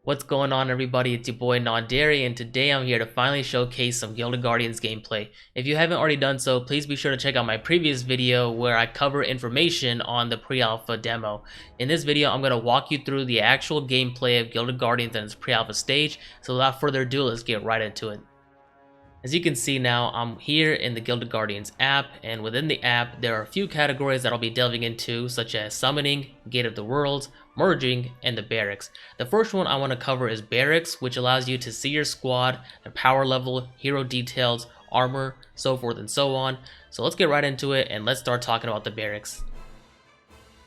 What's going on, everybody? It's your boy Non-Dairy, and today I'm here to finally showcase some Gilded Guardians gameplay. If you haven't already done so, please be sure to check out my previous video where I cover information on the pre-alpha demo. In this video, I'm going to walk you through the actual gameplay of Gilded Guardians and its pre-alpha stage, so without further ado, let's get right into it. As you can see now, I'm here in the Gilded Guardians app, and within the app, there are a few categories that I'll be delving into, such as Summoning, Gate of the Worlds, Merging, and the Barracks. The first one I want to cover is Barracks, which allows you to see your squad, the power level, hero details, armor, so forth and so on. So let's get right into it, and let's start talking about the Barracks.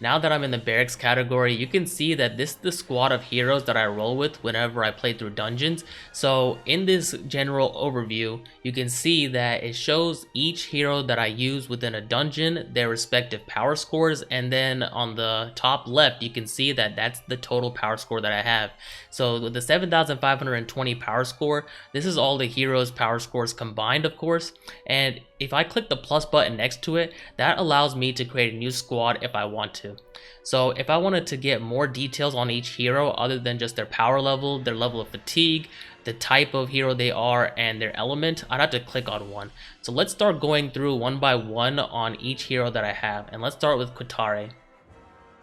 Now that I'm in the Barracks category, you can see that this is the squad of heroes that I roll with whenever I play through dungeons. So in this general overview, you can see that it shows each hero that I use within a dungeon, their respective power scores, and then on the top left, you can see that that's the total power score that I have. So with the 7,520 power score, this is all the heroes' power scores combined, of course, and if I click the plus button next to it, that allows me to create a new squad if I want to. So if I wanted to get more details on each hero other than just their power level, their level of fatigue, the type of hero they are, and their element, I'd have to click on one. So let's start going through one by one on each hero that I have, and let's start with Kwitare.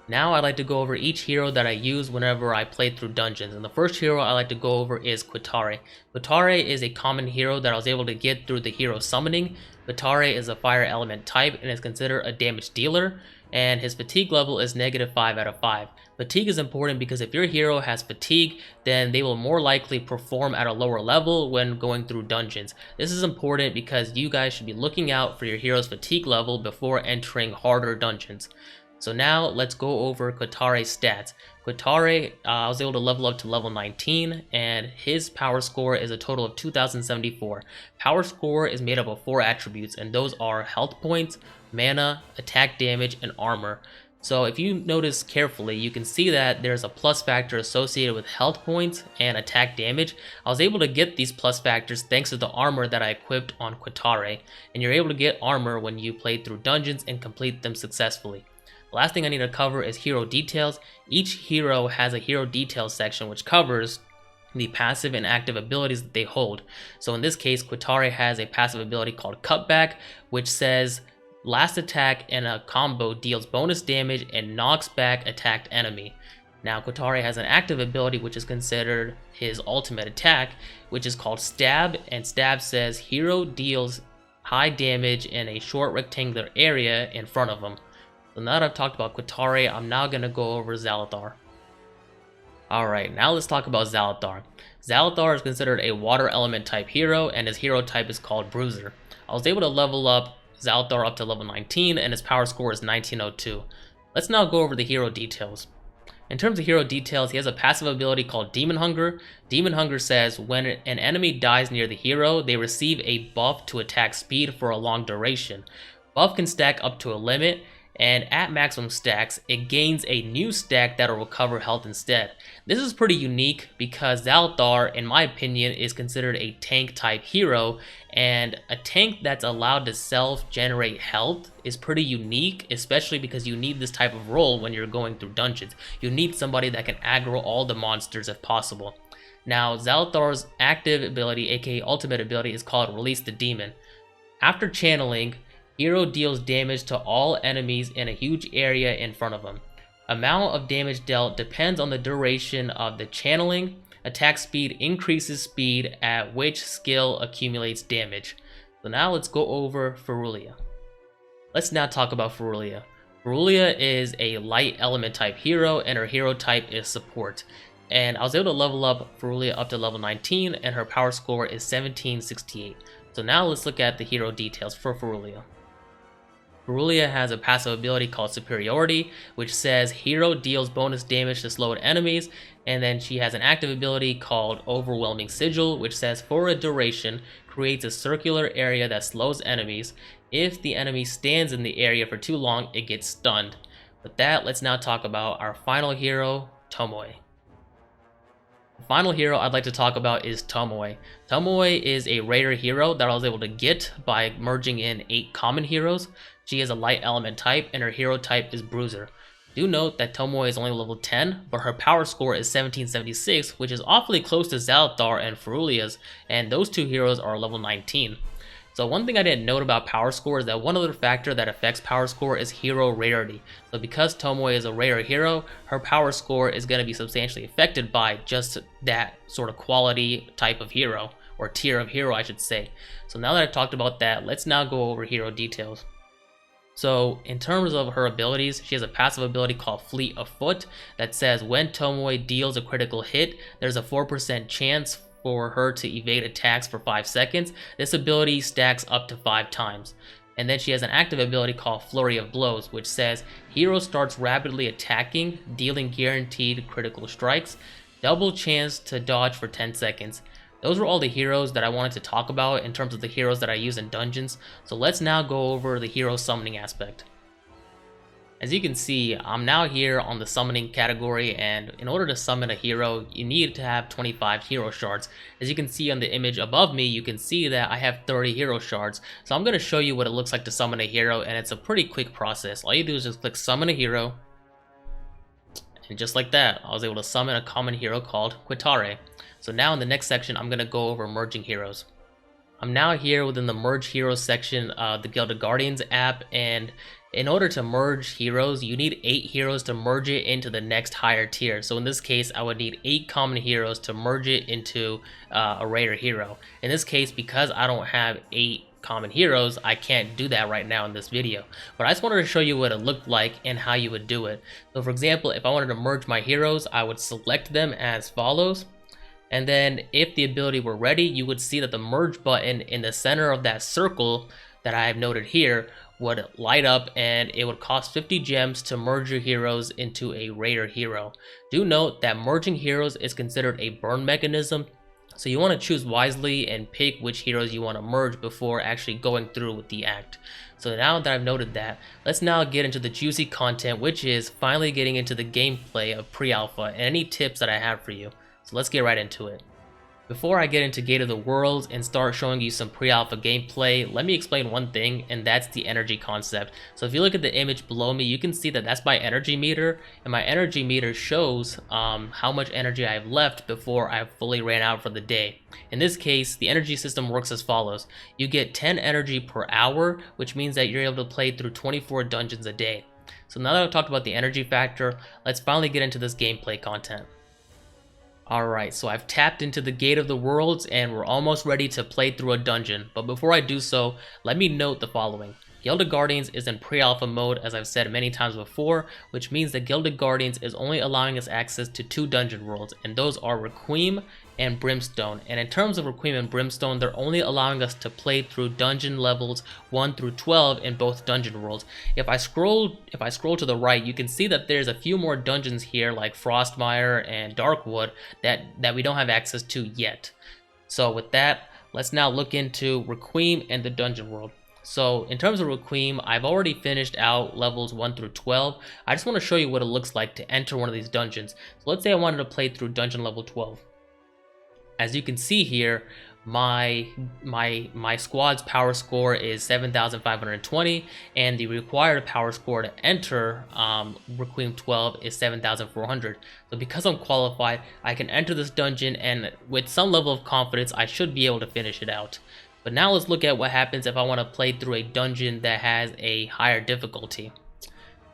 Now I'd like to go over each hero that I use whenever I play through dungeons, and the first hero I like to go over is Kwitare. Kwitare is a common hero that I was able to get through the hero summoning. Kwitare is a fire element type and is considered a damage dealer, and his fatigue level is -5 out of 5. Fatigue is important because if your hero has fatigue, then they will more likely perform at a lower level when going through dungeons. This is important because you guys should be looking out for your hero's fatigue level before entering harder dungeons. So now let's go over Kwitare's stats. Kwitare, I was able to level up to level 19, and his power score is a total of 2,074. Power score is made up of 4 attributes, and those are health points, mana, attack damage, and armor. So if you notice carefully, you can see that there's a plus factor associated with health points and attack damage. I was able to get these plus factors thanks to the armor that I equipped on Kwitare, and you're able to get armor when you play through dungeons and complete them successfully. The last thing I need to cover is hero details. Each hero has a hero details section which covers the passive and active abilities that they hold. So in this case, Kwitare has a passive ability called Cutback, which says last attack in a combo deals bonus damage and knocks back attacked enemy. Now Kwitare has an active ability which is considered his ultimate attack, which is called Stab, and Stab says hero deals high damage in a short rectangular area in front of him. So now that I've talked about Kwitare, I'm now going to go over Zalathar. Alright, now let's talk about Zalathar. Zalathar is considered a water element type hero, and his hero type is called Bruiser. I was able to level up Zalathar up to level 19, and his power score is 1902. Let's now go over the hero details. In terms of hero details, he has a passive ability called Demon Hunger. Demon Hunger says when an enemy dies near the hero, they receive a buff to attack speed for a long duration. Buff can stack up to a limit, and at maximum stacks, it gains a new stack that will recover health instead. This is pretty unique because Zalathar, in my opinion, is considered a tank type hero, and a tank that's allowed to self-generate health is pretty unique, especially because you need this type of role when you're going through dungeons. You need somebody that can aggro all the monsters if possible. Now, Zalathar's active ability, aka ultimate ability, is called Release the Demon. After channeling, hero deals damage to all enemies in a huge area in front of him. Amount of damage dealt depends on the duration of the channeling. Attack speed increases speed at which skill accumulates damage. So now let's go over Ferulia. Let's now talk about Ferulia. Ferulia is a light element type hero, and her hero type is support. And I was able to level up Ferulia up to level 19, and her power score is 1768. So now let's look at the hero details for Ferulia. Ferulia has a passive ability called Superiority, which says hero deals bonus damage to slowed enemies, and then she has an active ability called Overwhelming Sigil, which says for a duration, creates a circular area that slows enemies. If the enemy stands in the area for too long, it gets stunned. With that, let's now talk about our final hero, Tomoe. The final hero I'd like to talk about is Tomoe. Tomoe is a rare hero that I was able to get by merging in 8 common heroes. She is a light element type, and her hero type is Bruiser. Do note that Tomoe is only level 10, but her power score is 1776, which is awfully close to Zalathar and Ferulia's, and those two heroes are level 19. So one thing I didn't note about power score is that one other factor that affects power score is hero rarity. So because Tomoe is a rare hero, her power score is going to be substantially affected by just that sort of quality type of hero, or tier of hero I should say. So now that I've talked about that, let's now go over hero details. So in terms of her abilities, she has a passive ability called Fleet of Foot that says when Tomoe deals a critical hit, there's a 4% chance for her to evade attacks for 5 seconds. This ability stacks up to 5 times. And then she has an active ability called Flurry of Blows, which says hero starts rapidly attacking, dealing guaranteed critical strikes, double chance to dodge for 10 seconds. Those were all the heroes that I wanted to talk about in terms of the heroes that I use in dungeons, so let's now go over the hero summoning aspect. As you can see, I'm now here on the summoning category, and in order to summon a hero, you need to have 25 hero shards. As you can see on the image above me, you can see that I have 30 hero shards. So I'm going to show you what it looks like to summon a hero, and it's a pretty quick process. All you do is just click summon a hero, and just like that, I was able to summon a common hero called Kwitare. So now in the next section, I'm going to go over merging heroes. I'm now here within the merge heroes section of the Gilded Guardians app, and in order to merge heroes, you need 8 heroes to merge it into the next higher tier. So in this case, I would need 8 common heroes to merge it into a rare hero. In this case, because I don't have 8 common heroes, I can't do that right now in this video, but I just wanted to show you what it looked like and how you would do it. So for example, if I wanted to merge my heroes, I would select them as follows. And then if the ability were ready, you would see that the merge button in the center of that circle that I have noted here would light up, and it would cost 50 gems to merge your heroes into a rare hero. Do note that merging heroes is considered a burn mechanism, so you want to choose wisely and pick which heroes you want to merge before actually going through with the act. So now that I've noted that, let's now get into the juicy content, which is finally getting into the gameplay of pre-alpha and any tips that I have for you. So let's get right into it. Before I get into Gate of the Worlds and start showing you some pre-alpha gameplay, let me explain one thing, and that's the energy concept. So if you look at the image below me, you can see that that's my energy meter, and my energy meter shows how much energy I have left before I've fully ran out for the day. In this case, the energy system works as follows. You get 10 energy per hour, which means that you're able to play through 24 dungeons a day. So now that I've talked about the energy factor, let's finally get into this gameplay content. Alright, so I've tapped into the Gate of the Worlds and we're almost ready to play through a dungeon, but before I do so, let me note the following. Gilded Guardians is in pre-alpha mode, as I've said many times before, which means that Gilded Guardians is only allowing us access to 2 dungeon worlds, and those are Requiem and Brimstone. And in terms of Requiem and Brimstone, they're only allowing us to play through dungeon levels 1 through 12 in both dungeon worlds. If I scroll to the right, you can see that there's a few more dungeons here like Frostmire and Darkwood that we don't have access to yet. So with that, let's now look into Requiem and the dungeon world. So in terms of Requiem, I've already finished out levels 1 through 12. I just want to show you what it looks like to enter one of these dungeons. So let's say I wanted to play through dungeon level 12. As you can see here, my squad's power score is 7,520, and the required power score to enter Requiem 12 is 7,400. So because I'm qualified, I can enter this dungeon, and with some level of confidence, I should be able to finish it out. But now let's look at what happens if I want to play through a dungeon that has a higher difficulty.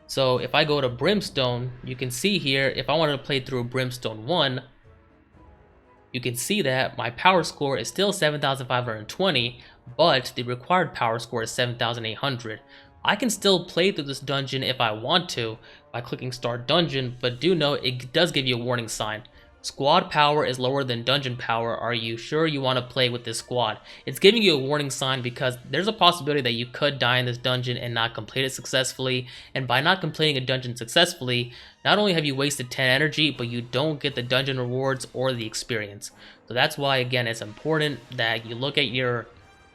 So if I go to Brimstone, you can see here, if I wanted to play through Brimstone 1, you can see that my power score is still 7,520, but the required power score is 7,800. I can still play through this dungeon if I want to by clicking Start Dungeon, but do note it does give you a warning sign. Squad power is lower than dungeon power. Are you sure you want to play with this squad? It's giving you a warning sign because there's a possibility that you could die in this dungeon and not complete it successfully. And by not completing a dungeon successfully, not only have you wasted 10 energy, but you don't get the dungeon rewards or the experience. So that's why, again, it's important that you look at your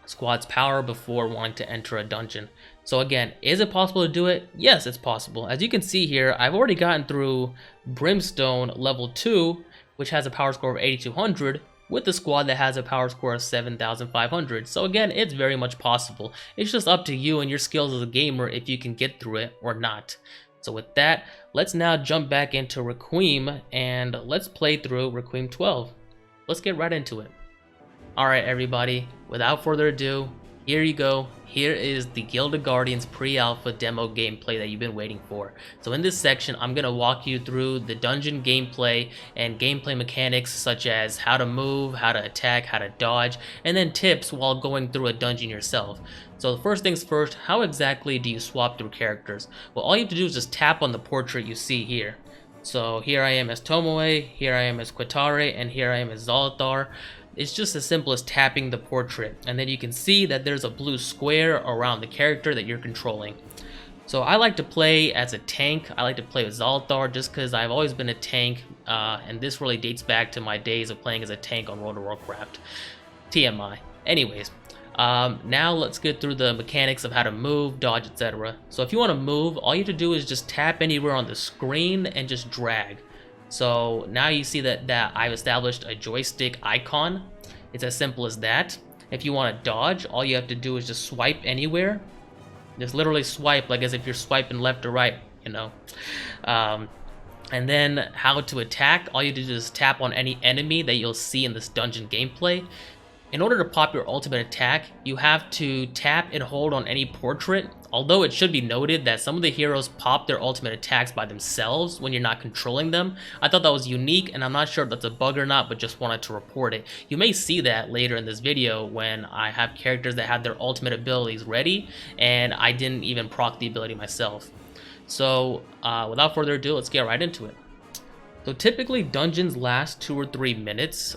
squad's power before wanting to enter a dungeon. So again, is it possible to do it? Yes, it's possible. As you can see here, I've already gotten through Brimstone level 2, which has a power score of 8,200, with the squad that has a power score of 7,500. So again, it's very much possible. It's just up to you and your skills as a gamer if you can get through it or not. So with that, let's now jump back into Requiem and let's play through Requiem 12. Let's get right into it. Alright everybody, without further ado, here you go. Here is the Gilded Guardians pre-alpha demo gameplay that you've been waiting for. So in this section, I'm going to walk you through the dungeon gameplay and gameplay mechanics such as how to move, how to attack, how to dodge, and then tips while going through a dungeon yourself. So the first things first, how exactly do you swap through characters? Well, all you have to do is just tap on the portrait you see here. So here I am as Tomoe, here I am as Kwitare, and here I am as Zalathar. It's just as simple as tapping the portrait, and then you can see that there's a blue square around the character that you're controlling. So I like to play as a tank. I like to play with Zalathar just because I've always been a tank, and this really dates back to my days of playing as a tank on World of Warcraft. TMI. Anyways, now let's get through the mechanics of how to move, dodge, etc. So if you want to move, all you have to do is just tap anywhere on the screen and just drag. So now you see that I've established a joystick icon. It's as simple as that. If you want to dodge, all you have to do is just swipe anywhere. Just literally swipe like as if you're swiping left or right, you know. And then how to attack, all you do is just tap on any enemy that you'll see in this dungeon gameplay. In order to pop your ultimate attack, you have to tap and hold on any portrait, although it should be noted that some of the heroes pop their ultimate attacks by themselves when you're not controlling them. I thought that was unique, and I'm not sure if that's a bug or not, but just wanted to report it. You may see that later in this video when I have characters that have their ultimate abilities ready, and I didn't even proc the ability myself. So without further ado, let's get right into it. So typically dungeons last 2 or 3 minutes,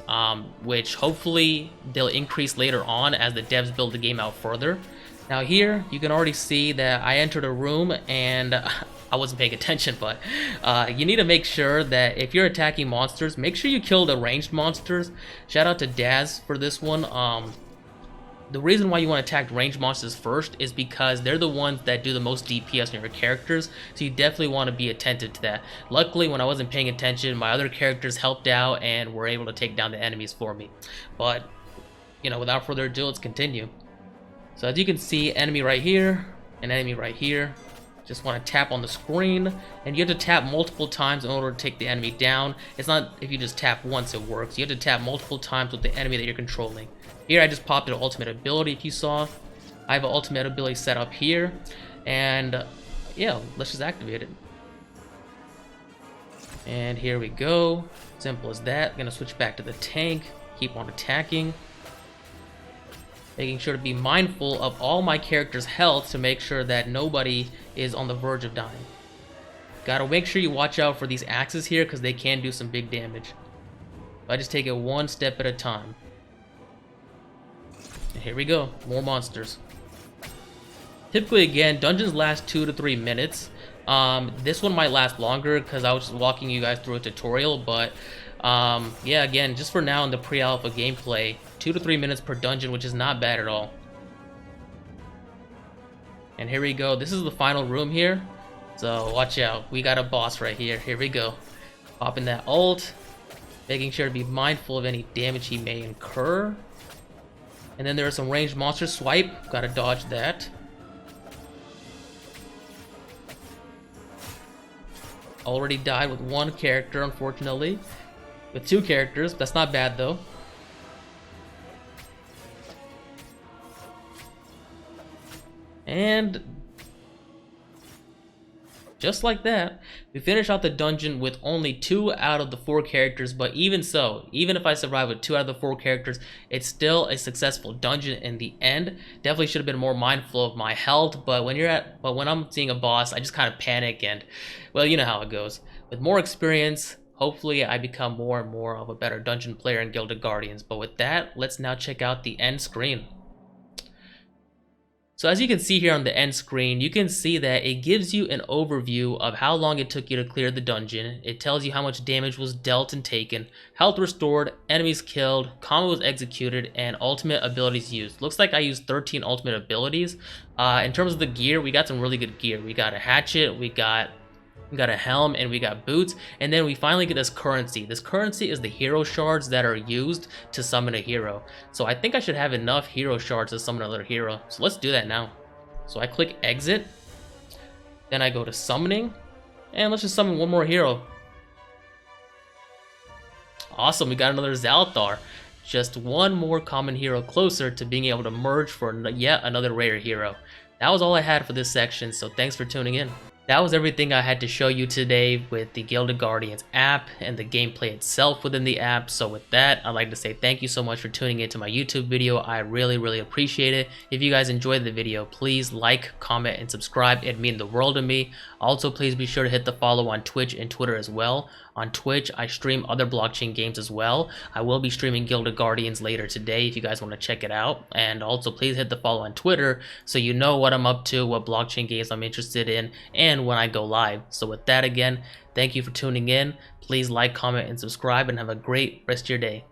which hopefully they'll increase later on as the devs build the game out further. Now here, you can already see that I entered a room and I wasn't paying attention, but you need to make sure that if you're attacking monsters, make sure you kill the ranged monsters. Shout out to Daz for this one. The reason why you want to attack ranged monsters first is because they're the ones that do the most DPS on your characters, so you definitely want to be attentive to that. Luckily, when I wasn't paying attention, my other characters helped out and were able to take down the enemies for me. But, you know, without further ado, let's continue. So as you can see, enemy right here, an enemy right here. Just want to tap on the screen, and you have to tap multiple times in order to take the enemy down. It's not if you just tap once it works. You have to tap multiple times with the enemy that you're controlling. Here I just popped an ultimate ability. If you saw, I have an ultimate ability set up here, and yeah, let's just activate it. And here we go. Simple as that. Gonna switch back to the tank. Keep on attacking. Making sure to be mindful of all my characters' health to make sure that nobody is on the verge of dying. Gotta make sure you watch out for these axes here because they can do some big damage. I just take it one step at a time. And here we go, more monsters. Typically, again, dungeons last 2 to 3 minutes. This one might last longer because I was just walking you guys through a tutorial, but yeah, again, just for now in the pre-alpha gameplay, 2 to 3 minutes per dungeon, which is not bad at all. And here we go. This is the final room here, so watch out. We got a boss right here. Here we go. Popping that ult, making sure to be mindful of any damage he may incur. And then there are some ranged monsters. Swipe, gotta dodge that. Already died with one character, unfortunately. With 2 characters, that's not bad though. And just like that, we finish out the dungeon with only 2 out of the 4 characters, but even so, even if I survive with 2 out of the 4 characters, it's still a successful dungeon in the end. Definitely should have been more mindful of my health, but when I'm seeing a boss, I just kind of panic, and well, you know how it goes. With more experience, hopefully I become more and more of a better dungeon player in Gilded Guardians. But with that, let's now check out the end screen. So as you can see here on the end screen, you can see that it gives you an overview of how long it took you to clear the dungeon. It tells you how much damage was dealt and taken, health restored, enemies killed, combos executed, and ultimate abilities used. Looks like I used 13 ultimate abilities. In terms of the gear, we got some really good gear. We got a hatchet, we got a helm, and we got boots, and then we finally get this currency. This currency is the hero shards that are used to summon a hero. So I think I should have enough hero shards to summon another hero. So let's do that now. So I click exit, then I go to summoning, And let's just summon one more hero. Awesome, we got another Zalathar. Just one more common hero closer to being able to merge for yet another rare hero. That was all I had for this section, so thanks for tuning in. That was everything I had to show you today with the Gilded Guardians app and the gameplay itself within the app. So with that, I'd like to say thank you so much for tuning into my YouTube video. I really appreciate it. If you guys enjoyed the video, please like, comment, and subscribe. It'd mean the world to me. Also, please be sure to hit the follow on Twitch and Twitter as well. On Twitch, I stream other blockchain games as well. I will be streaming Gilded Guardians later today if you guys want to check it out. And also, please hit the follow on Twitter so you know what I'm up to, what blockchain games I'm interested in, and when I go live. So with that, again, thank you for tuning in. Please like, comment, and subscribe, and have a great rest of your day.